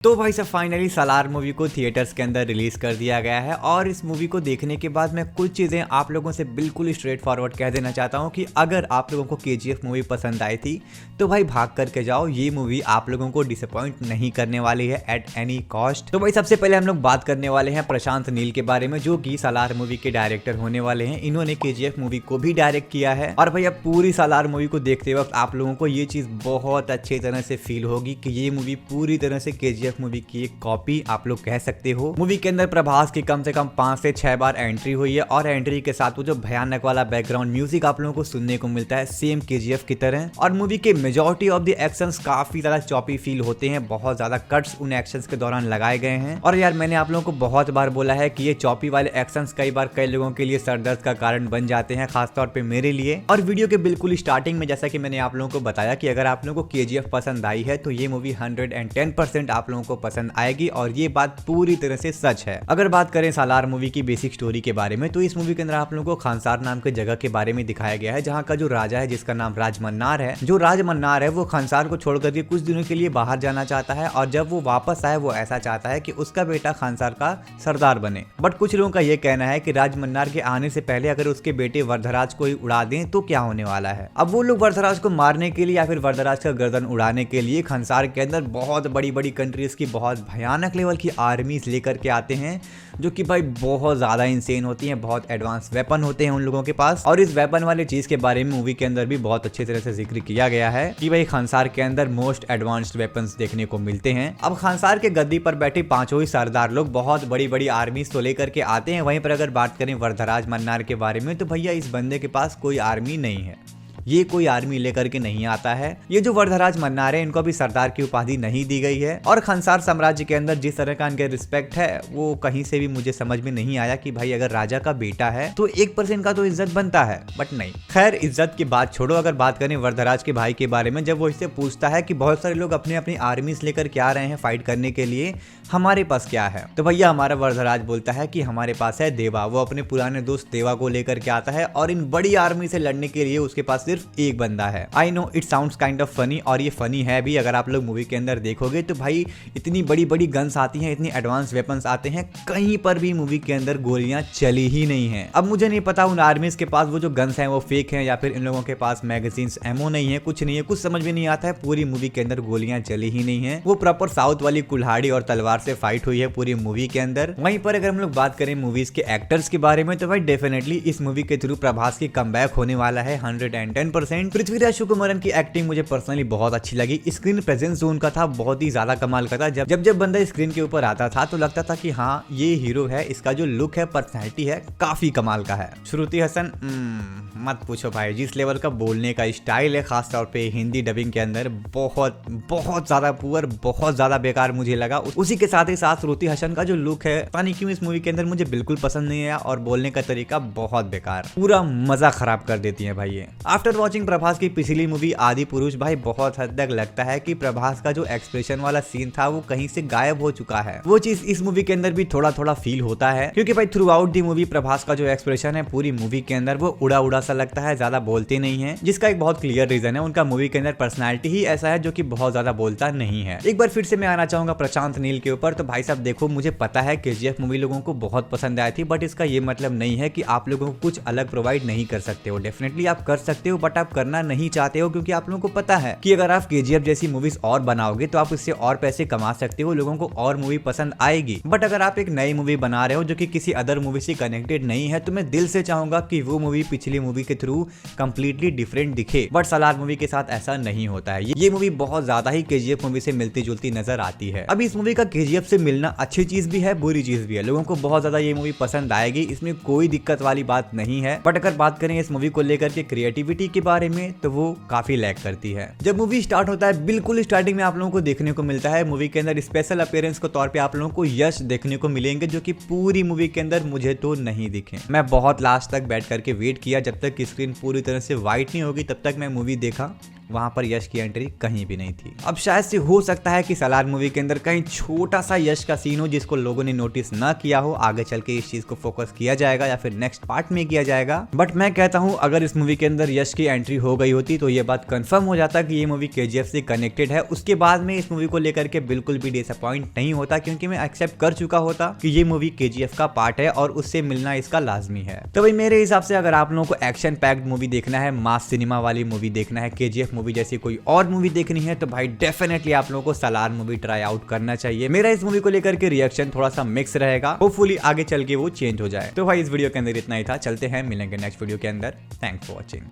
तो भाई साहब फाइनली सालार मूवी को थिएटर्स के अंदर रिलीज कर दिया गया है और इस मूवी को देखने के बाद मैं कुछ चीज़ें आप लोगों से बिल्कुल स्ट्रेट फॉरवर्ड कह देना चाहता हूं कि अगर आप लोगों को केजीएफ मूवी पसंद आई थी तो भाई भाग करके जाओ, ये मूवी आप लोगों को डिसअपॉइंट नहीं करने वाली है एट एनी कॉस्ट। तो भाई सबसे पहले हम लोग बात करने वाले हैं प्रशांत नील के बारे में, जो कि सालार मूवी के डायरेक्टर होने वाले हैं। इन्होंने केजीएफ मूवी को भी डायरेक्ट किया है और भाई अब पूरी सालार मूवी को देखते वक्त आप लोगों को ये चीज़ बहुत अच्छी तरह से फील होगी कि ये मूवी पूरी तरह से केजीएफ मूवी की एक कॉपी आप लोग कह सकते हो। मूवी के अंदर प्रभास की कम से कम 5 से 6 बार एंट्री हुई है और एंट्री के साथ वो जो भयानक वाला बैकग्राउंड म्यूजिक आप लोगों को सुनने को मिलता है सेम केजीएफ की तरह। और मूवी के मेजॉरिटी ऑफ द एक्शंस काफी ज्यादा चॉपी फील होते हैं, बहुत ज्यादा कट्स उन एक्शंस के दौरान लगाए गए हैं। और यार मैंने आप लोगों को बहुत बार बोला है कि ये चॉपी वाले एक्शंस कई बार कई लोगों के लिए सरदर्द का कारण बन जाते हैं, खासतौर पे मेरे लिए। और वीडियो के बिल्कुल स्टार्टिंग में जैसा कि मैंने आप लोगों को बताया कि अगर आप लोगों को केजीएफ पसंद आई है तो ये मूवी 110% आप लोगों को पसंद आएगी और ये बात पूरी तरह से सच है। अगर बात करें सालार मूवी की बेसिक स्टोरी के बारे में तो इस मूवी के अंदर आप लोगों को खानसार नाम के जगह के बारे में दिखाया गया है, जहाँ का जो राजा है जिसका नाम राजमन्नार है। जो राजमन्नार है वो खानसार को छोड़ करके कुछ दिनों के लिए बाहर जाना चाहता है और जब वो वापस आए वो ऐसा चाहता है कि उसका बेटा खानसार का सरदार बने। बट कुछ लोगों का ये कहना है कि राजमन्नार के आने से पहले अगर उसके बेटे वरधराज को ही उड़ा दें तो क्या होने वाला है। अब वो लोग वरधराज को मारने के लिए या फिर वरधराज का गर्दन उड़ाने के लिए खानसार के अंदर बहुत बड़ी बड़ी कंट्रीज की बहुत भयानक लेवल की आर्मीज लेकर के आते हैं, जो कि भाई बहुत ज्यादा इंसेन होती हैं, बहुत एडवांस वेपन होते हैं उन लोगों के पास। और इस वेपन वाली चीज के बारे में मूवी के अंदर भी बहुत अच्छी तरह से जिक्र किया गया है कि भाई खानसार के अंदर मोस्ट एडवांस्ड वेपन्स देखने को मिलते हैं। अब खानसार के गद्दी पर बैठे पांचों ही सरदार लोग बहुत बड़ी बड़ी आर्मीज तो लेकर के आते हैं। वहीं पर अगर बात करें वरधराज मन्नार के बारे में तो भैया इस बंदे के पास कोई आर्मी नहीं है, ये कोई आर्मी लेकर के नहीं आता है। ये जो वरधराज मन्नार है इनको भी सरदार की उपाधि नहीं दी गई है। और खानसार साम्राज्य के अंदर जिस तरह का इनके रिस्पेक्ट है वो कहीं से भी मुझे समझ में नहीं आया कि भाई अगर राजा का बेटा है तो 1% का तो इज्जत बनता है, बट नहीं। खैर इज्जत की बात छोड़ो, अगर बात करें वरधराज के भाई के बारे में, जब वो इससे पूछता है कि बहुत सारे लोग अपनी अपनी आर्मीज लेकर के आ रहे हैं फाइट करने के लिए, हमारे पास क्या है, तो भैया हमारा वरधराज बोलता है कि हमारे पास है देवा। वो अपने पुराने दोस्त देवा को लेकर के आता है और इन बड़ी आर्मी से लड़ने के लिए उसके पास सिर्फ एक बंदा है। I know it sounds kind of funny और ये फनी है भी। अगर आप लोग मूवी के अंदर देखोगे तो भाई इतनी बड़ी बड़ी गन्स आती हैं, इतनी एडवांस वेपन्स आते हैं, कहीं पर भी मूवी के अंदर गोलियां चली ही नहीं है। अब मुझे नहीं पता उन आर्मीज के पास वो जो गन्स हैं वो फेक हैं या फिर इन लोगों के पास मैगजीन्स एमओ नहीं है, कुछ नहीं है, कुछ समझ में नहीं आता है। पूरी मूवी के अंदर गोलियां चली ही नहीं है, वो प्रॉपर साउथ वाली कुल्हाड़ी और तलवार से फाइट हुई है पूरी मूवी के अंदर। वहीं पर अगर हम लोग बात करें मूवीज के एक्टर्स के बारे में तो भाई डेफिनेटली इस मूवी के थ्रू प्रभास की कमबैक होने वाला है 110%। पृथ्वीराज सुकुमारन की एक्टिंग मुझे पर्सनली बहुत अच्छी लगी। स्क्रीन प्रेजेंस जो उनका था बहुत ही ज्यादा कमाल का था। जब बंदा स्क्रीन के ऊपर आता था तो लगता था कि हाँ ये हीरो है, इसका जो लुक है, पर्सनैलिटी है, काफी कमाल का है। श्रुति हसन मत पूछो भाई, जिस लेवल का बोलने का स्टाइल है खासतौर पे हिंदी डबिंग के अंदर बहुत बहुत ज्यादा पुअर, बहुत ज्यादा बेकार मुझे लगा। उसी के साथ ही साथ श्रुति हसन का जो लुक है पता नहीं क्यों इस मूवी के अंदर मुझे बिल्कुल पसंद नहीं आया और बोलने का तरीका बहुत बेकार, पूरा मजा खराब कर देती है भाई ये। आफ्टर वॉचिंग प्रभास की पिछली मूवी आदि पुरुष भाई बहुत हद तक लगता है कि प्रभास का जो एक्सप्रेशन वाला सीन था वो कहीं से गायब हो चुका है। वो चीज इस मूवी के अंदर भी थोड़ा थोड़ा फील होता है, क्योंकि भाई through out the movie Prabhas का जो एक्सप्रेशन है पूरी मूवी के अंदर वो उड़ा उड़ा सा लगता है, ज्यादा बोलते नहीं है, जिसका एक बहुत क्लियर रीजन है उनका मूवी के अंदर पर्सनैलिटी ही ऐसा है जो कि बहुत ज्यादा बोलता नहीं है। एक बार फिर से मैं आना चाहूंगा प्रशांत नील के ऊपर। तो भाई साहब देखो, मुझे पता है केजीएफ मूवी लोगों को बहुत पसंद आई थी, बट इसका ये मतलब नहीं है कि आप लोगों को कुछ अलग प्रोवाइड नहीं कर सकते हो। डेफिनेटली आप कर सकते हो, बट आप करना नहीं चाहते हो क्योंकि आप लोगों को पता है कि अगर आप केजीएफ जैसी मूवीज और बनाओगे तो आप इससे और पैसे कमा सकते हो, लोगों को और मूवी पसंद आएगी। बट अगर आप एक नई मूवी बना रहे हो जो कि किसी अदर मूवी से कनेक्टेड नहीं है तो मैं दिल से चाहूंगा कि वो मूवी पिछली मूवी के थ्रू कंप्लीटली डिफरेंट दिखे। बट सालार मूवी के साथ ऐसा नहीं होता है। ये मूवी बहुत ज्यादा ही केजीएफ मूवी से मिलती जुलती नजर आती है। अब इस मूवी का केजीएफ से मिलना अच्छी चीज भी है, बुरी चीज भी है। लोगों को बहुत ज्यादा ये मूवी पसंद आएगी, इसमें कोई दिक्कत वाली बात नहीं है। बट अगर बात करें इस मूवी को लेकर के क्रिएटिविटी के बारे में तो वो काफी लैक करती है। जब मूवी स्टार्ट होता है बिल्कुल स्टार्टिंग में आप लोगों को देखने को मिलता है मूवी के अंदर स्पेशल अपीयरेंस के तौर पे आप लोगों को यश देखने को मिलेंगे, जो कि पूरी मूवी के अंदर मुझे तो नहीं दिखे। मैं बहुत लास्ट तक बैठ करके वेट किया जब तक स्क्रीन पूरी तरह से व्हाइट नहीं होगी, तब तक मैं मूवी देखा। वहां पर यश की एंट्री कहीं भी नहीं थी। अब शायद से हो सकता है कि सलार मूवी के अंदर कहीं छोटा सा यश का सीन हो जिसको लोगों ने नोटिस ना किया हो, आगे चल के इस चीज को फोकस किया जाएगा या फिर नेक्स्ट पार्ट में किया जाएगा। बट मैं कहता हूं अगर इस मूवी के अंदर यश की एंट्री हो गई होती तो ये बात कंफर्म हो जाता कि ये मूवी केजीएफ से कनेक्टेड है। उसके बाद में इस मूवी को लेकर के बिल्कुल भी डिसअपॉइंट नहीं होता, क्योंकि मैं एक्सेप्ट कर चुका होता कि ये मूवी केजीएफ का पार्ट है और उससे मिलना इसका लाजमी है। तो भाई मेरे हिसाब से अगर आप लोगों को एक्शन पैक्ड मूवी देखना है, मास सिनेमा वाली मूवी देखना है, केजीएफ मूवी जैसी कोई और मूवी देखनी है, तो भाई डेफिनेटली आप लोगों को सलार मूवी ट्राई आउट करना चाहिए। मेरा इस मूवी को लेकर के रिएक्शन थोड़ा सा मिक्स रहेगा, होपफुली आगे चल के वो चेंज हो जाए। तो भाई इस वीडियो के अंदर इतना ही था, चलते हैं मिलेंगे नेक्स्ट वीडियो के अंदर। Thanks for watching.